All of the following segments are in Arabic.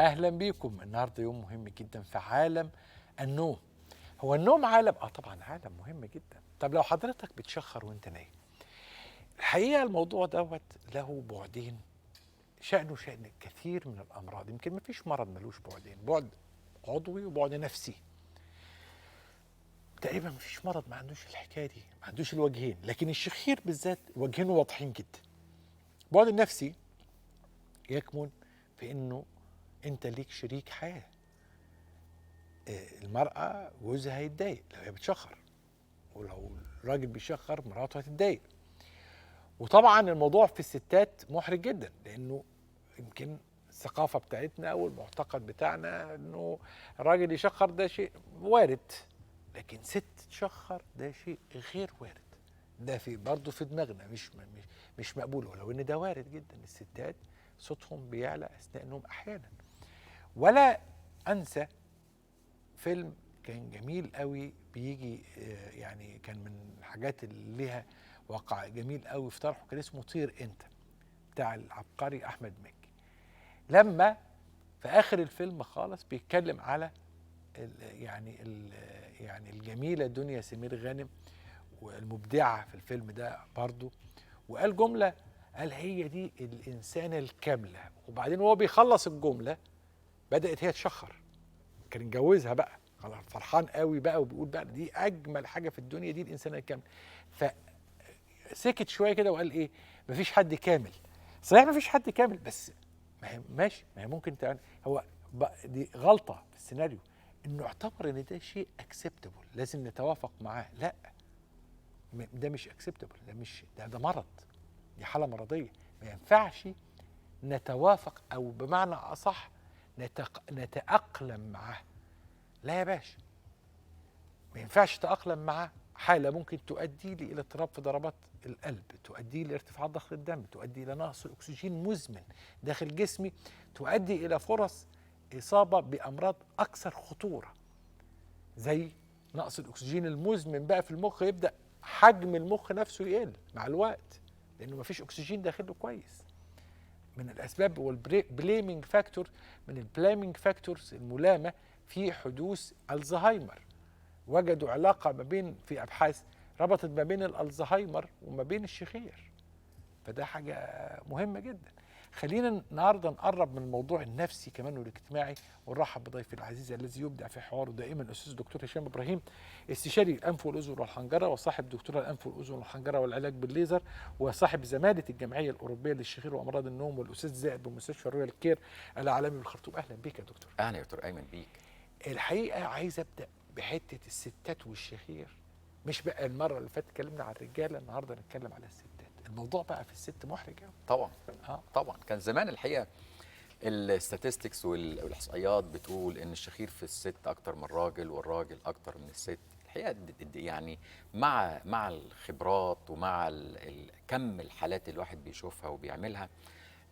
اهلا بيكم. النهارده يوم مهم جدا في عالم النوم. هو النوم عالم طبعا عالم مهم جدا. طب لو حضرتك بتشخر وانت نايم، الحقيقه الموضوع دوت له بعدين، شأنه شأن كثير من الامراض. يمكن ما فيش مرض ملوش بعدين، بعد عضوي وبعد نفسي. تقريبا ما فيش مرض ما عندوش الحكايه دي، ما عندوش الوجهين، لكن الشخير بالذات وجهين واضحين جدا. البعد النفسي يكمن في انه انت ليك شريك حياه. المرأة جوزها هيتضايق لو هي بتشخر، ولو الراجل بيشخر مراته هتتضايق. وطبعا الموضوع في الستات محرج جدا، لانه يمكن الثقافة بتاعتنا او المعتقد بتاعنا انه الراجل يشخر ده شيء وارد، لكن ست تشخر ده شيء غير وارد. ده في برضه في دماغنا مش مقبول، ولو ان ده وارد جدا. الستات صوتهم بيعلى اثناء النوم احيانا. ولا انسى فيلم كان جميل قوي بيجي، يعني كان من الحاجات اللي ليها وقع جميل قوي في طرحه، كان اسمه طير انت، بتاع العبقري احمد مكي. لما في اخر الفيلم خالص بيتكلم على ال يعني ال يعني الجميله دنيا سمير غانم، والمبدعه في الفيلم ده برضو، وقال جمله، قال هي دي الانسانه الكامله. وبعدين وهو بيخلص الجمله بدات هي تشخر، كان اتجوزها بقى، خلاص فرحان قوي بقى، وبيقول بقى دي اجمل حاجه في الدنيا، دي الانسانه الكامله. فسكت شويه كده وقال ايه، مفيش حد كامل. صحيح مفيش حد كامل، بس ما هي ماشي، ما هي ممكن تعمل. هو دي غلطه في السيناريو، انه اعتبر ان ده شيء اكسبتبل لازم نتوافق معاه. لا، ده مش اكسبتبل، ده مش ده مرض، دي حاله مرضيه. ما ينفعش نتوافق، او بمعنى اصح نتأقلم معاه. لا يا باشا، ما ينفعش تأقلم معاه. حالة ممكن تؤدي لي إلى اضطراب في ضربات القلب، تؤدي لي ارتفاع ضغط الدم، تؤدي إلى نقص الأكسجين مزمن داخل جسمي، تؤدي إلى فرص إصابة بأمراض أكثر خطورة، زي نقص الأكسجين المزمن بقى في المخ. يبدأ حجم المخ نفسه يقل مع الوقت، لأنه ما فيش أكسجين داخله كويس. من الأسباب والبليمينج فاكتور، من البليمينج فاكتورز الملامة في حدوث الزهايمر. وجدوا علاقة ما بين، في أبحاث ربطت ما بين الألزهايمر وما بين الشخير. فده حاجة مهمة جدا. خلينا النهارده نقرب من الموضوع النفسي كمان والاجتماعي، ونرحب بضيفي العزيز الذي يبدع في حواره دائما، الاستاذ الدكتور هشام ابراهيم، استشاري الانف والاذن والحنجره، وصاحب دكتوراه الانف والاذن والحنجره والعلاج بالليزر، وصاحب زماله الجمعيه الاوروبيه للشخير وامراض النوم، والاستاذ زائد بمستشفى رويال كير العالمي بالخرطوم. اهلا بك يا دكتور. اهلا يا دكتور ايمن بيك. الحقيقه عايز ابدا بحته الستات والشخير. مش بقى المره اللي فاتت اتكلمنا على الرجاله، النهارده نتكلم على الستات. الموضوع بقى في الست محرج قوي. طبعا اه طبعا كان زمان الحقيقه الستاتستكس والاحصائيات بتقول ان الشخير في الست اكتر من الراجل والراجل اكتر من الست. الحقيقه يعني مع الخبرات ومع كم الحالات اللي الواحد بيشوفها وبيعملها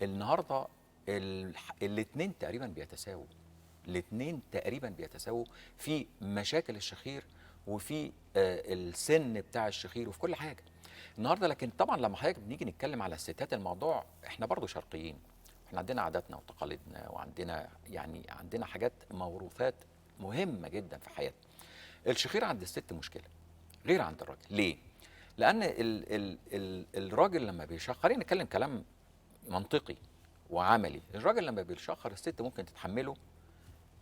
النهارده الاثنين تقريبا بيتساووا. الاثنين تقريبا بيتساووا في مشاكل الشخير وفي السن بتاع الشخير وفي كل حاجه النهارده. لكن طبعا لما حضرتك بنيجي نتكلم على الستات، الموضوع احنا برضو شرقيين، احنا عندنا عاداتنا وتقاليدنا، وعندنا يعني عندنا حاجات موروثات مهمه جدا في حياتنا. الشخير عند الست مشكله غير عند الراجل. ليه؟ لان الراجل لما بيشخر، خلينا نتكلم كلام منطقي وعملي، الراجل لما بيشخر الست ممكن تتحمله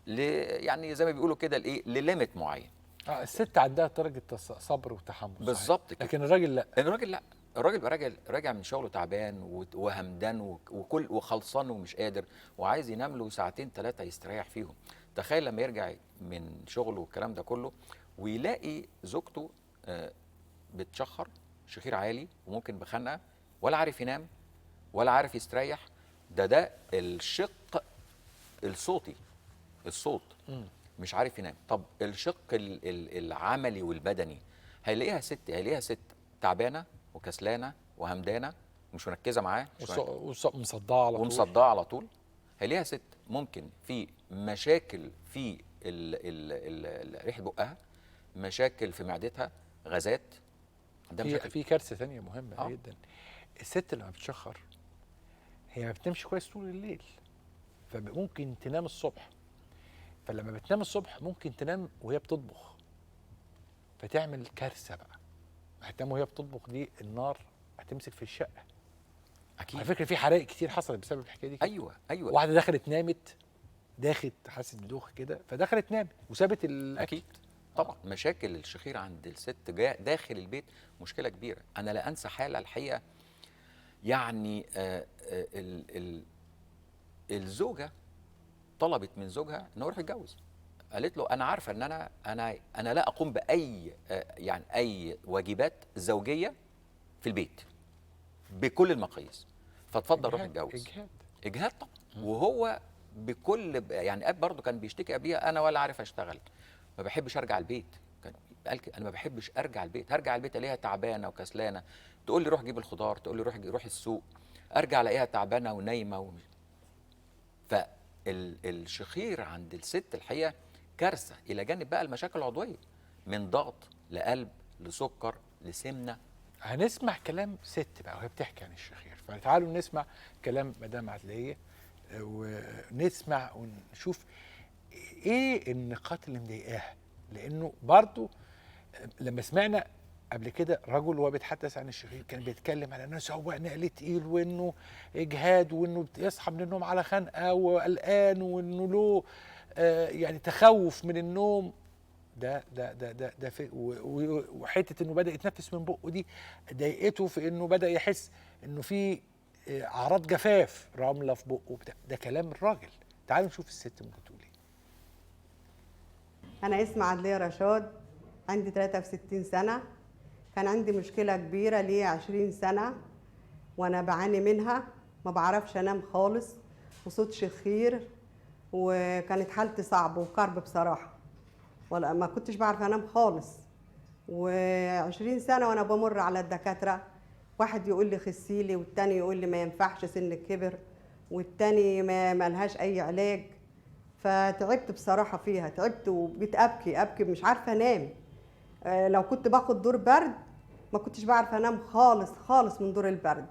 يعني زي ما بيقولوا كده لايه، لليميت معين. الست عندها درجه صبر وتحمل، صحيح، بالظبط كده. لكن الراجل لا. الراجل لا، الراجل بقى راجع من شغله تعبان وهمدان وكل وخلصان ومش قادر، وعايز ينام له ساعتين ثلاثه يستريح فيهم. تخيل لما يرجع من شغله والكلام ده كله ويلاقي زوجته بتشخر شخير عالي وممكن بخنقه، ولا عارف ينام ولا عارف يستريح. ده الشق الصوتي، الصوت مش عارف ينام. طب الشق العملي والبدني، هيلاقيها ست تعبانه وكسلانه وهمدانه ومش مركزه معاه، ومصدعه على طول، ومصدعه على طول. هيلاقيها ست ممكن في مشاكل في ريحه بقها، مشاكل في معدتها، غازات. ده في كارثه ثانيه مهمه آه. جدا. الست لما بتشخر هي ما بتنامش كويس طول الليل، فممكن تنام الصبح، فلما بتنام الصبح ممكن تنام وهي بتطبخ، فتعمل كارثه بقى. هتنام وهي بتطبخ دي النار هتمسك في الشقه. على اكيد. فكره في حرائق كتير حصلت بسبب الحكايه دي كده. ايوه ايوه. واحده دخلت نامت، حست بدوخه كده فدخلت نامت وسابت الاكل. اكيد طبعا. مشاكل الشخير عند الست داخل البيت مشكله كبيره. انا لا انسى حاله الحقيقه، يعني الزوجه طلبت من زوجها انه يروح يتجوز. قالت له انا عارفه ان انا لا اقوم باي يعني اي واجبات زوجيه في البيت بكل المقاييس، فاتفضل روح اتجوز. اجهاد طبعا. وهو بكل يعني اب برضه كان بيشتكي قبليها، انا ولا عارف اشتغل، ما بحبش ارجع البيت. كان قال انا ما بحبش ارجع البيت، هرجع البيت الاقيها تعبانه وكسلانه، تقول لي روح جيب الخضار، تقول لي روح السوق، ارجع الاقيها تعبانه ونايمه فالشخير عند الست الحقيقه كارثه، الى جانب بقى المشاكل العضويه من ضغط لقلب لسكر لسمنه. هنسمع كلام ست بقى وهي بتحكي عن الشخير، فتعالوا نسمع كلام مدام عدلية ونسمع ونشوف ايه النقاط اللي مضايقاها. لانه برضو لما سمعنا قبل كده رجل وهو بيتحدث عن الشخير كان بيتكلم على انه سواق نقل تقيل وانه اجهاد وانه يصحى من النوم على خنقه وقلقان وانه له يعني تخوف من النوم. ده في وحته انه بدا يتنفس من بقه دي ضايقته في انه بدا يحس انه في اعراض جفاف، رمله في بقه بتاع. ده كلام الراجل. تعالوا نشوف الست ممكن تقول ايه. أنا اسمي عدلية رشاد، عندي 63 سنة. كان عندي مشكلة كبيرة لي 20 سنة وأنا بعاني منها، ما بعرفش أنام خالص وصوت شخير، وكانت حالتي صعبة وكرب بصراحة، ولا ما كنتش بعرف أنام خالص. و20 سنة وأنا بمر على الدكاترة، واحد يقول لي خسيلي والتاني يقول لي ما ينفعش سن الكبر والتاني ما لهاش أي علاج. فتعبت بصراحة فيها، تعبت وبقيت أبكي مش عارفة أنام. لو كنت باخد دور برد ما كنتش بعرف أنام خالص من دور البرد،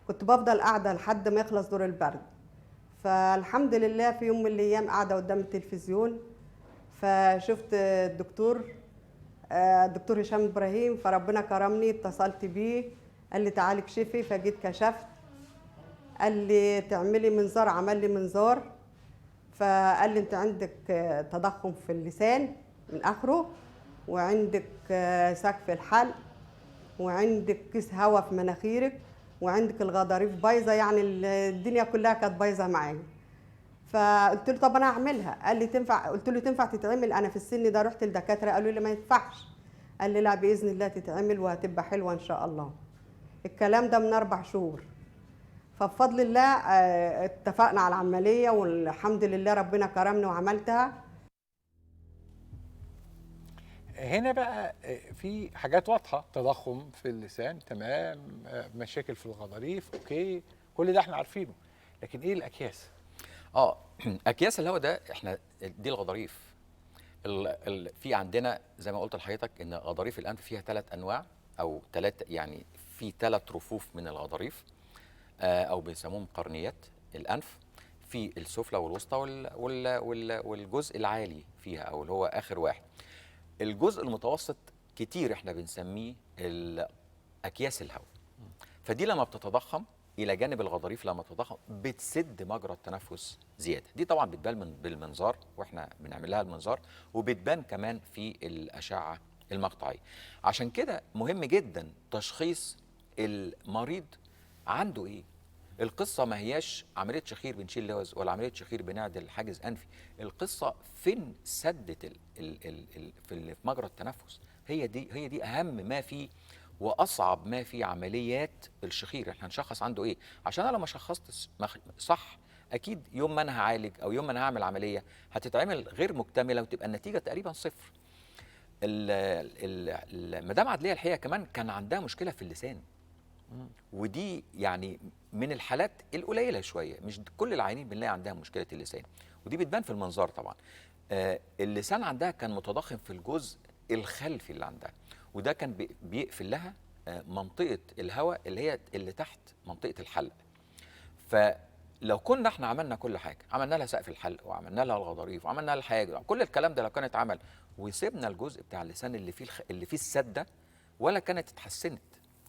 كنت بفضل قاعدة لحد ما يخلص دور البرد. فالحمد لله في يوم من الأيام قاعدة قدام التلفزيون فشفت الدكتور هشام إبراهيم، فربنا كرمني اتصلت بيه، قال لي تعالي اكشفي، فجيت كشفت، قال لي تعملي منظار، عمل لي منظار، فقال لي انت عندك تضخم في اللسان من اخره، وعندك سقف الحلق، وعندك كيس هواء في مناخيرك، وعندك الغضاريف بايظه، يعني الدنيا كلها كانت بايظه معايا. فقلت له طب انا هعملها، قال لي تنفع؟ قلت له تنفع تتعمل؟ انا في السن ده رحت للدكاتره قالوا لي ما ينفعش. قال لي لا باذن الله تتعمل وهتبقى حلوه ان شاء الله. الكلام ده من 4 شهور. فبفضل الله اتفقنا على العمليه والحمد لله ربنا كرمني وعملتها. هنا بقى في حاجات واضحه، تضخم في اللسان تمام، مشاكل في الغضاريف اوكي، كل ده احنا عارفينه، لكن ايه الاكياس؟ اكياس الهواء ده احنا دي الغضاريف. في عندنا زي ما قلت لحضرتك ان غضاريف الانف فيها 3 انواع او 3، يعني في 3 رفوف من الغضاريف او بيسموهم قرنيات الانف، في السفلى والوسطى والجزء العالي فيها او اللي هو اخر واحد. الجزء المتوسط كتير احنا بنسميه اكياس الهواء. فدي لما بتتضخم الى جانب الغضاريف، لما بتتضخم بتسد مجرى التنفس زياده. دي طبعا بتبان بالمنظار واحنا بنعمل لها المنظار، وبتبان كمان في الاشعه المقطعيه. عشان كده مهم جدا تشخيص المريض عنده ايه. القصه ما هياش عمليه شخير بنشيل لوز ولا عمليه شخير بنعدل حاجز انفي، القصه فين سده في مجرى التنفس. هي دي اهم ما فيه واصعب ما في عمليات الشخير. احنا هنشخص عنده ايه، عشان انا لو ما شخصتش صح اكيد يوم ما انا هعالج او يوم ما انا هعمل عمليه هتتعمل غير مكتمله وتبقى النتيجه تقريبا صفر. المدام عدليه الحقيقه كمان كان عندها مشكله في اللسان، ودي يعني من الحالات القليله شويه، مش كل العيانين بنلاقي عندها مشكله اللسان، ودي بتبان في المنظار طبعا. اللسان عندها كان متضخم في الجزء الخلفي اللي عندها، وده كان بيقفل لها منطقه الهواء اللي هي اللي تحت منطقه الحلق. لو كنا احنا عملنا كل حاجه، عملنا لها سقف الحلق وعملنا لها الغضاريف وعملنا لها الحاجه، كل الكلام ده لو كان اتعمل وسيبنا الجزء بتاع اللسان اللي فيه السده، ولا كانت اتحسنت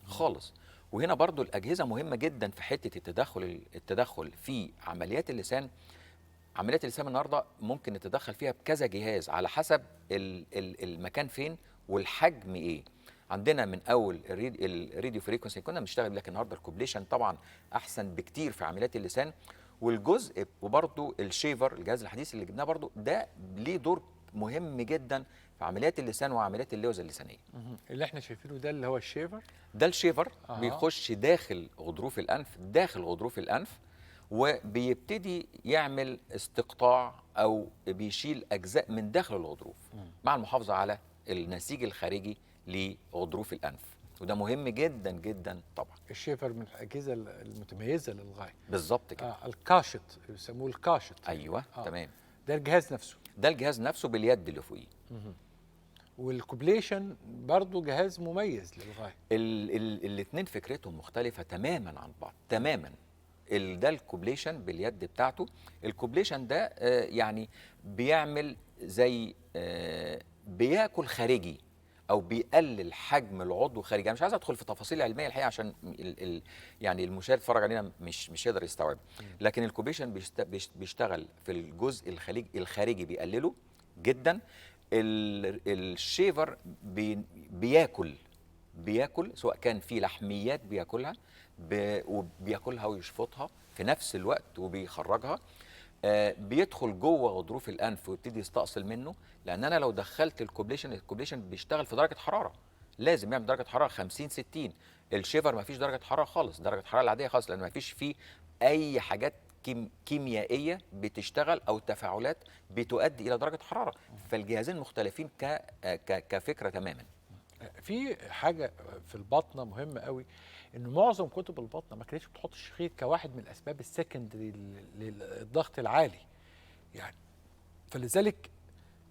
خالص. وهنا برضو الاجهزه مهمه جدا في حته التدخل في عمليات اللسان. عمليات اللسان النهارده ممكن نتدخل فيها بكذا جهاز على حسب المكان فين والحجم ايه. عندنا من اول الراديو فريكونسي كنا بنشتغل، لكن النهارده الكوبليشن طبعا احسن بكتير في عمليات اللسان. والجزء وبرضو الشيفر الجهاز الحديث اللي جبناه برضو ده ليه دور مهم جدا في عمليات اللسان وعمليات اللوزه اللسانيه. اللي احنا شايفينه ده اللي هو الشيفر. ده الشيفر بيخش داخل غضروف الانف وبيبتدي يعمل استقطاع او بيشيل اجزاء من داخل الغضروف مع المحافظه على النسيج الخارجي لغضروف الانف، وده مهم جدا جدا طبعا. الشيفر من الاجهزه المتميزه للغايه. بالظبط كده. الكاشط بيسموه الكاشط. ايوه تمام. ده الجهاز نفسه. ده الجهاز نفسه باليد اللي فوقيه. والكوبليشن برضو جهاز مميز للغايه. الاثنين فكرتهم مختلفه تماما عن بعض تماما. ده الكوبليشن باليد بتاعته. الكوبليشن ده يعني بيعمل زي بياكل خارجي او بيقلل حجم العضو خارجي. انا مش عايز ادخل في تفاصيل علميه الحقيقه عشان يعني المشاهد يتفرج علينا مش يقدر يستوعب، لكن الكوبليشن بيشتغل في الجزء الخارجي بيقلله جدا. الشيفر بياكل سواء كان في لحميات بياكلها وبياكلها ويشفطها في نفس الوقت وبيخرجها. بيدخل جوه غضروف الانف ويبتدي يستأصل منه، لان انا لو دخلت الكوبليشن بيشتغل في درجه حراره، لازم يعمل درجه حراره 50 60. الشيفر ما فيش درجه حراره خالص، درجه الحراره العاديه خالص، لان ما فيش فيه اي حاجات كيميائيه بتشتغل او تفاعلات بتؤدي الى درجه حراره. فالجهازين مختلفين كفكره تماما. في حاجه في البطنه مهمه قوي، ان معظم كتب البطنه ما كانتش بتحط الشخير كواحد من الاسباب السكندري للضغط العالي يعني. فلذلك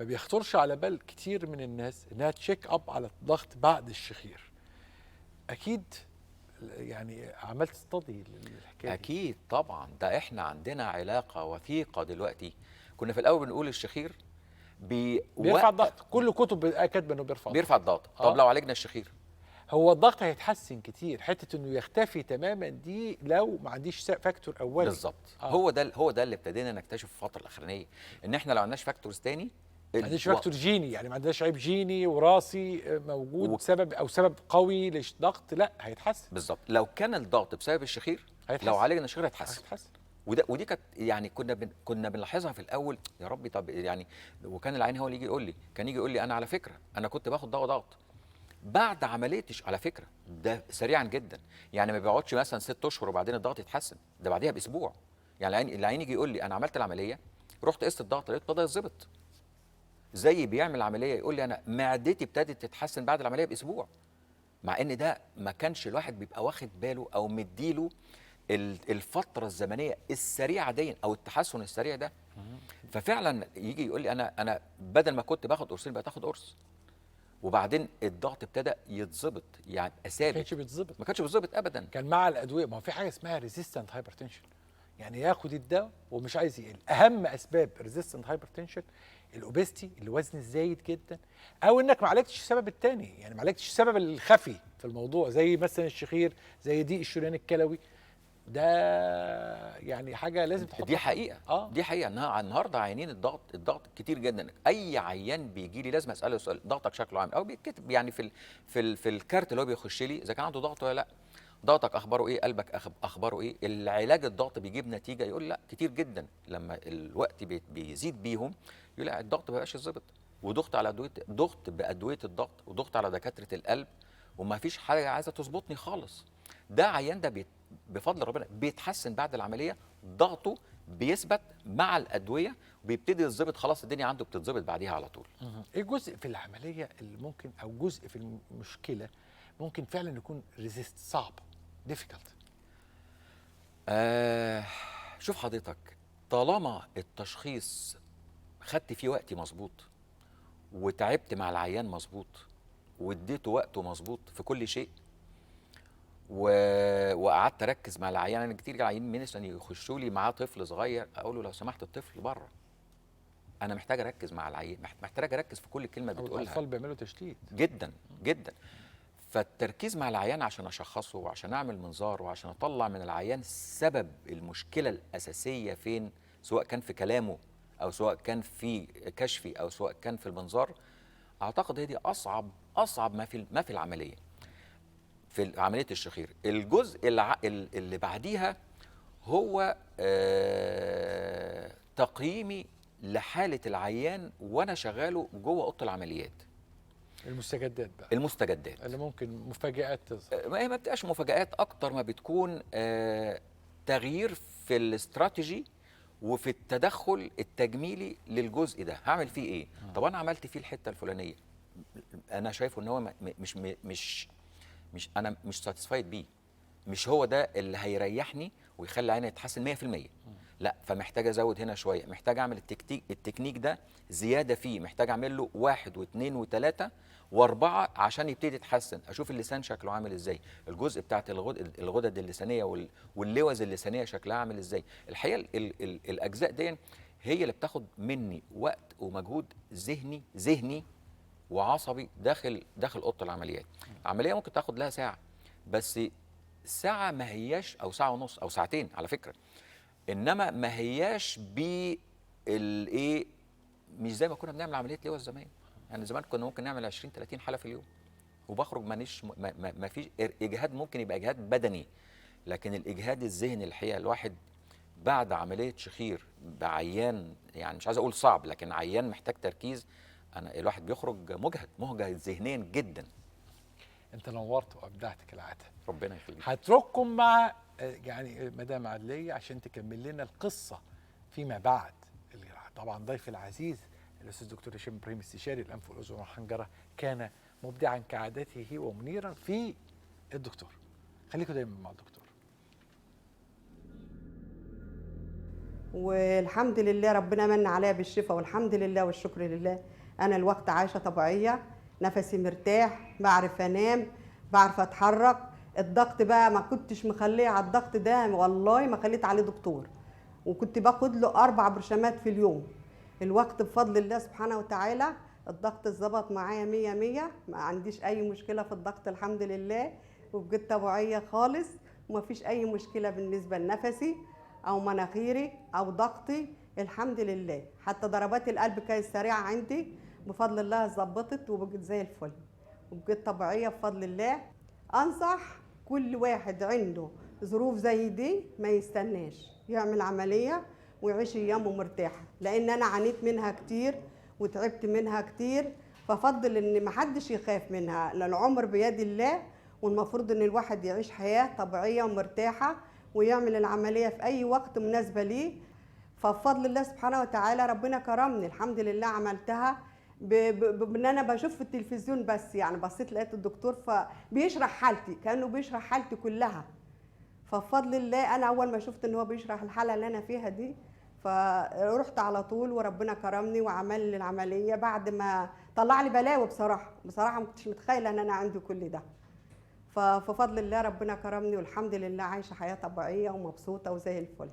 ما بيخطرش على بال كتير من الناس انها تشيك اب على الضغط بعد الشخير. اكيد يعني عملت ستادي للحكايه اكيد طبعا. ده احنا عندنا علاقه وثيقه دلوقتي. كنا في الاول بنقول الشخير بيرفع الضغط، كل الكتب كاتبه انه بيرفع الضغط. طب لو عالجنا الشخير هو الضغط هيتحسن كتير. حته انه يختفي تماما دي لو ما عنديش فاكتور اولي. بالظبط. هو ده اللي ابتدينا نكتشف في الفتره الاخرانيه، ان احنا لو عندناش فاكتورز تاني، ما عندناش فاكتور جيني، يعني ما عندناش عيب جيني وراثي موجود سبب قوي للضغط، لا هيتحسن. بالظبط. لو كان الضغط بسبب الشخير هيتحسن. لو عالجنا الشخير هيتحسن. ودي كانت يعني كنا بنلاحظها في الاول، يا ربي طب يعني. وكان العين هو اللي يجي يقول لي انا على فكره انا كنت باخد دواء ضغط بعد عمليه على فكره ده سريعا جدا، يعني ما بيقعدش مثلا 6 اشهر وبعدين الضغط يتحسن، ده بعديها باسبوع. يعني العين يجي يقول لي انا عملت العمليه، رحت قست الضغط لقيت بدا يتظبط. زي بيعمل عمليه يقول لي انا معدتي ابتدت تتحسن بعد العمليه باسبوع، مع ان ده ما كانش الواحد بيبقى واخد باله او مديله الفتره الزمنيه السريعه دي او التحسن السريع ده. ففعلا يجي يقول لي انا بدل ما كنت باخد قرصين بقيت اخد قرص، وبعدين الضغط ابتدى يتظبط، يعني ثابت. ما كانش بيتظبط ابدا. كان مع الادويه، ما هو في حاجه اسمها ريزيستنت هايبرتنشن، يعني ياخد الدواء ومش عايز يقل. اهم اسباب ريزيستنت هايبرتنشن الاوبستي، الوزن الزايد جدا، او انك ما عالجتش السبب الثاني، يعني ما عالجتش السبب الخفي في الموضوع، زي مثلا الشخير، زي ضيق الشريان الكلوي. ده يعني حاجه لازم تحطها. دي حقيقه. دي حقيقه. النهارده عيانين الضغط كتير جدا. اي عيان بيجي لي لازم اساله سؤال: ضغطك شكله عامل؟ او بيتكتب يعني في الكارت اللي هو بيخش لي اذا كان عنده ضغط ولا لا. ضغطك اخباره ايه؟ قلبك اخباره ايه؟ العلاج الضغط بيجيب نتيجه؟ يقول لا كتير جدا. لما الوقت بيزيد بيهم يقول لا الضغط ما بقاش يتظبط، وضغط على ضغط بادويه الضغط، وضغط على دكاتره القلب، وما فيش حاجه عايزه تظبطني خالص. ده عيان ده بفضل ربنا بيتحسن بعد العمليه، ضغطه بيثبت مع الادويه وبيبتدي يتظبط، خلاص الدنيا عنده بتتظبط بعديها على طول. ايه جزء في العمليه اللي ممكن، او جزء في المشكله ممكن فعلا يكون ريزيست صعب ديفيكالت؟ شوف حضرتك، طالما التشخيص خدت فيه وقتي مظبوط، وتعبت مع العيان مظبوط، واديته وقته مظبوط في كل شيء، وقعدت اركز مع العيان. انا كتير عيانين من عشان يخشوا لي معاه طفل صغير اقول له لو سمحت الطفل بره، انا محتاج اركز مع العيان، محتاج اركز في كل كلمه بتقولها. الاطفال بيعملوا تشتيت جدا جدا. فالتركيز مع العيان عشان اشخصه وعشان اعمل منظار وعشان اطلع من العيان سبب المشكله الاساسيه فين، سواء كان في كلامه او سواء كان في كشفي او سواء كان في المنظار، اعتقد هي دي اصعب ما في العمليه، في عمليه الشخير. الجزء اللي بعديها هو تقييمي لحاله العيان وانا شغاله جوه اوضه العمليات. المستجدات بقى، المستجدات اللي ممكن مفاجآت تظهر. ما هي ما بتبقاش مفاجآت، اكتر ما بتكون تغيير في الاستراتيجي وفي التدخل التجميلي للجزء ده. هعمل فيه ايه؟ طب انا عملت فيه الحته الفلانيه، انا شايفه ان هو انا مش ساتيسفايد بيه، مش هو ده اللي هيريحني ويخلي عيني يتحسن 100%. لا، فمحتاج ازود هنا شويه، محتاج اعمل التكنيك ده زياده فيه، محتاج اعمل له 1 و2 و3 و4 عشان يبتدي يتحسن. اشوف اللسان شكله عامل ازاي، الجزء بتاعت الغدد اللسانيه واللوز اللسانيه شكلها عامل ازاي. الحقيقه الاجزاء دي هي اللي بتاخد مني وقت ومجهود ذهني وعصبي داخل اوضه العمليات. العمليه ممكن تاخد لها ساعه، بس ساعه ما هياش، او ساعه ونص او ساعتين على فكره، انما ما هياش بالايه، مش زي ما كنا بنعمل عمليه لواء زمان. يعني زمان كنا ممكن نعمل 20 30 حاله في اليوم وبخرج ما فيش اجهاد، ممكن يبقى اجهاد بدني، لكن الاجهاد الذهني الحقيقه الواحد بعد عمليه شخير بعيان، يعني مش عايز اقول صعب، لكن عيان محتاج تركيز، الواحد بيخرج مهجد ذهنيا جدا. انت نورت وابدعت كالعاده. ربنا يخليك. هترككم مع يعني مدام عدليه عشان تكمل لنا القصه فيما بعد. طبعا ضيفي العزيز الاستاذ دكتور هشام ابراهيم، استشاري الانف والاذن والحنجره، كان مبدعا كعادته ومنيرا في الدكتور. خليكم دايما مع الدكتور. والحمد لله ربنا من عليا بالشفاء، والحمد لله والشكر لله. انا الوقت عايشه طبيعيه، نفسي مرتاح، بعرف انام، بعرف اتحرك. الضغط بقى ما كنتش مخليه على الضغط ده، والله ما خليت عليه دكتور، وكنت باخد له 4 برشامات في اليوم. الوقت بفضل الله سبحانه وتعالى الضغط اتظبط معايا 100 ما عنديش اي مشكله في الضغط الحمد لله، وبقيت طبيعيه خالص، وما فيش اي مشكله بالنسبه لنفسي او مناخيري او ضغطي الحمد لله. حتى ضربات القلب كانت سريعه عندي، بفضل الله اتظبطت وبقيت زي الفل وبقيت طبيعيه بفضل الله. انصح كل واحد عنده ظروف زي دي ما يستناش، يعمل عمليه ويعيش ايامه مرتاحه، لان انا عانيت منها كتير وتعبت منها كتير. ففضل ان محدش يخاف منها، لان العمر بيد الله، والمفروض ان الواحد يعيش حياه طبيعيه ومرتاحه ويعمل العمليه في اي وقت مناسبه ليه. فبفضل الله سبحانه وتعالى ربنا كرمني الحمد لله، عملتها بان انا بشوف في التلفزيون بس، يعني بصيت لقيت الدكتور فبيشرح حالتي كانه بيشرح حالتي كلها. فبفضل الله انا اول ما شفت ان هو بيشرح الحاله اللي انا فيها دي، فرحت على طول وربنا كرمني وعمل لي العمليه بعد ما طلع لي بلاوي. بصراحه ما كنتش متخيله ان انا عندي كل ده. فبفضل الله ربنا كرمني والحمد لله عايشه حياه طبيعيه ومبسوطه وزي الفل.